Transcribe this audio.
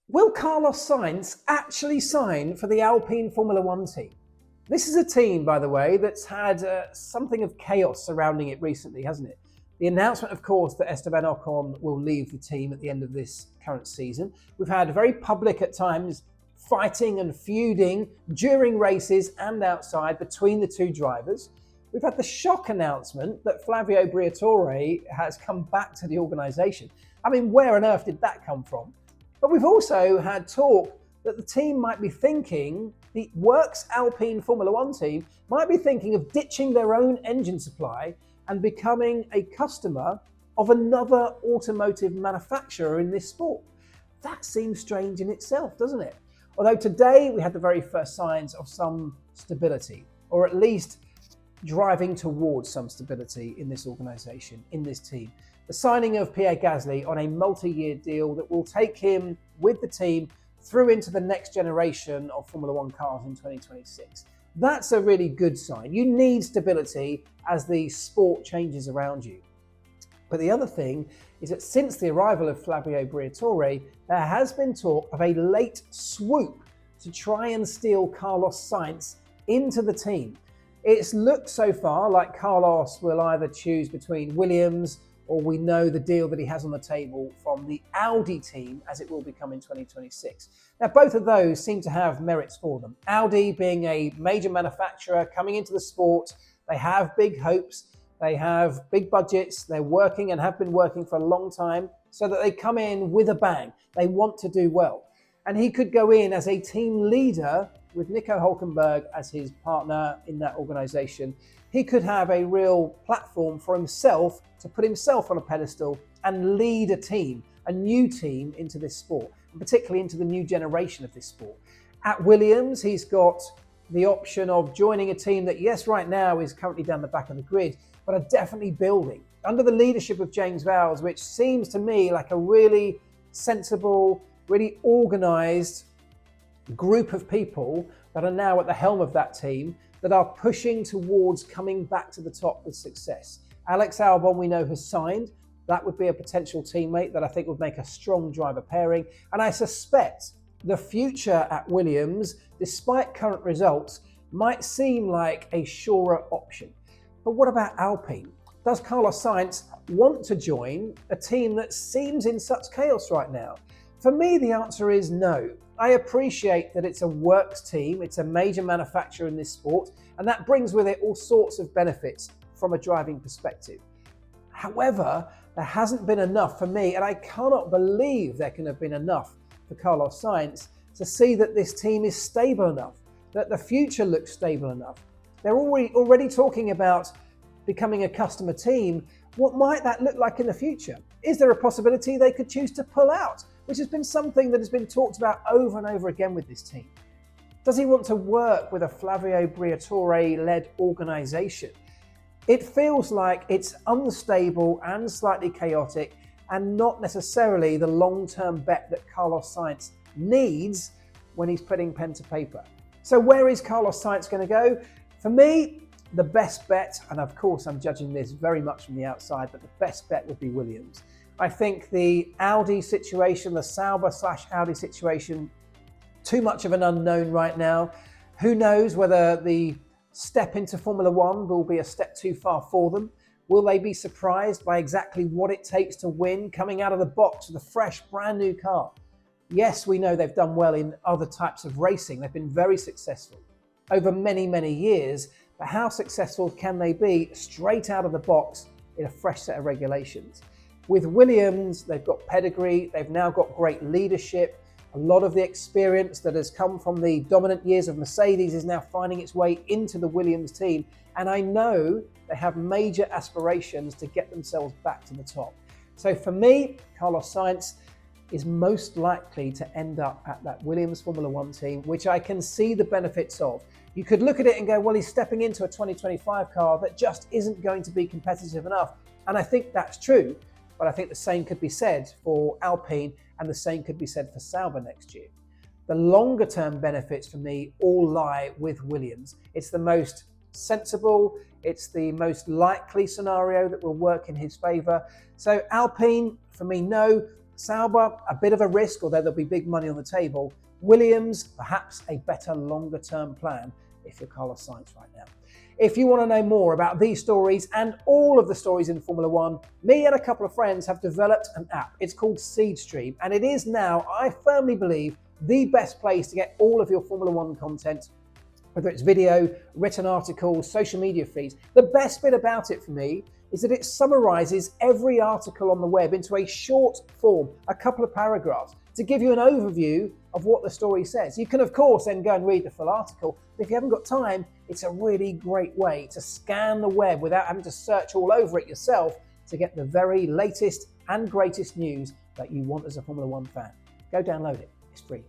Will Carlos Sainz actually sign for the Alpine Formula One team? This is a team, by the way, that's had something of chaos surrounding it recently, hasn't it? The announcement, of course, that Esteban Ocon will leave the team at the end of this current season. We've had very public at times fighting and feuding during races and outside between the two drivers. We've had the shock announcement that Flavio Briatore has come back to the organisation. I mean, where on earth did that come from? But we've also had talk that the team might be thinking, the Works Alpine Formula One team might be thinking of ditching their own engine supply and becoming a customer of another automotive manufacturer in this sport. That seems strange in itself, doesn't it? Although today we had the very first signs of some stability, or at least driving towards some stability in this organisation, in this team. The signing of Pierre Gasly on a multi-year deal that will take him with the team through into the next generation of Formula One cars in 2026. That's a really good sign. You need stability as the sport changes around you. But the other thing is that since the arrival of Flavio Briatore, there has been talk of a late swoop to try and steal Carlos Sainz into the team. It's looked so far like Carlos will either choose between Williams, or we know the deal that he has on the table from the Audi team as it will become in 2026. Now, both of those seem to have merits for them. Audi being a major manufacturer coming into the sport, they have big hopes, they have big budgets, they're working and have been working for a long time so that they come in with a bang. They want to do well. And he could go in as a team leader with Nico Hülkenberg as his partner in that organisation. He could have a real platform for himself to put himself on a pedestal and lead a team, a new team into this sport, and particularly into the new generation of this sport. At Williams, he's got the option of joining a team that, yes, right now is currently down the back of the grid, but are definitely building under the leadership of James Vowles, which seems to me like a really sensible, really organised group of people that are now at the helm of that team that are pushing towards coming back to the top with success. Alex Albon, we know, has signed. That would be a potential teammate that I think would make a strong driver pairing. And I suspect the future at Williams, despite current results, might seem like a surer option. But what about Alpine? Does Carlos Sainz want to join a team that seems in such chaos right now? For me, the answer is no. I appreciate that it's a works team, it's a major manufacturer in this sport, and that brings with it all sorts of benefits from a driving perspective. However, there hasn't been enough for me, and I cannot believe there can have been enough for Carlos Sainz to see that this team is stable enough, that the future looks stable enough. They're already talking about becoming a customer team. What might that look like in the future? Is there a possibility they could choose to pull out, which has been something that has been talked about over and over again with this team? Does he want to work with a Flavio Briatore-led organisation? It feels like it's unstable and slightly chaotic and not necessarily the long-term bet that Carlos Sainz needs when he's putting pen to paper. So where is Carlos Sainz going to go? For me, the best bet, and of course I'm judging this very much from the outside, but the best bet would be Williams. I think the Audi situation, the Sauber/Audi situation, too much of an unknown right now. Who knows whether the step into Formula One will be a step too far for them? Will they be surprised by exactly what it takes to win coming out of the box with a fresh, brand new car? Yes, we know they've done well in other types of racing. They've been very successful over many, many years. But how successful can they be straight out of the box in a fresh set of regulations? With Williams, they've got pedigree, they've now got great leadership. A lot of the experience that has come from the dominant years of Mercedes is now finding its way into the Williams team. And I know they have major aspirations to get themselves back to the top. So for me, Carlos Sainz is most likely to end up at that Williams Formula One team, which I can see the benefits of. You could look at it and go, well, he's stepping into a 2025 car that just isn't going to be competitive enough. And I think that's true, but I think the same could be said for Alpine and the same could be said for Sauber next year. The longer term benefits for me all lie with Williams. It's the most sensible, it's the most likely scenario that will work in his favour. So Alpine, for me, no. Sauber, a bit of a risk, although there'll be big money on the table. Williams, perhaps a better longer term plan if you're Carlos Sainz right now. If you want to know more about these stories and all of the stories in Formula One, me and a couple of friends have developed an app. It's called Seedstream, and it is now, I firmly believe, the best place to get all of your Formula One content, whether it's video, written articles, social media feeds. The best bit about it for me is that it summarizes every article on the web into a short form, a couple of paragraphs, to give you an overview of what the story says. You can, of course, then go and read the full article, but if you haven't got time, it's a really great way to scan the web without having to search all over it yourself to get the very latest and greatest news that you want as a Formula One fan. Go download it. It's free.